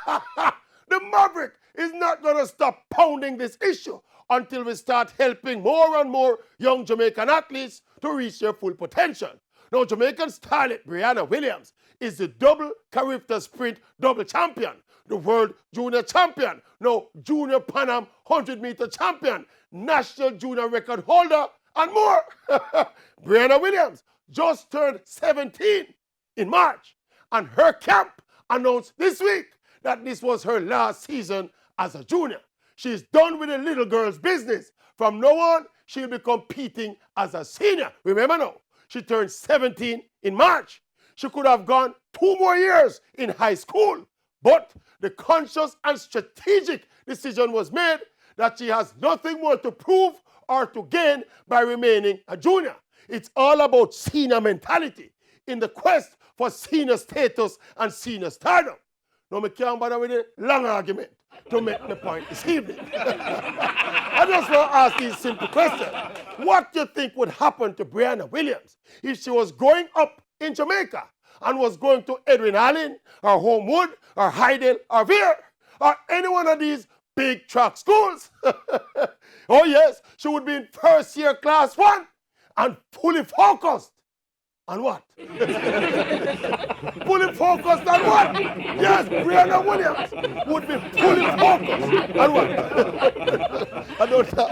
The Maverick is not going to stop pounding this issue until we start helping more and more young Jamaican athletes to reach their full potential. Now, Jamaican starlet Brianna Williams is the double Carifta Sprint double champion, the world junior champion, now junior Pan Am 100-meter champion, national junior record holder, and more. Brianna Williams just turned 17 in March, and her camp announced this week that this was her last season as a junior. She's done with the little girl's business. From now on, she'll be competing as a senior. Remember now, she turned 17 in March. She could have gone 2 more years in high school, but the conscious and strategic decision was made that she has nothing more to prove or to gain by remaining a junior. It's all about senior mentality in the quest for senior status and senior stardom. Now, I can't bother with a long argument to make the point this evening. I just want to ask these simple questions. What do you think would happen to Brianna Williams if she was growing up in Jamaica and was going to Edwin Allen or Homewood or Hydel or Veer or any one of these big track schools? Oh yes, she would be in first year class 1 and fully focused on what? Fully focused on what? Yes, Brianna Williams would be fully focused on what? I don't know.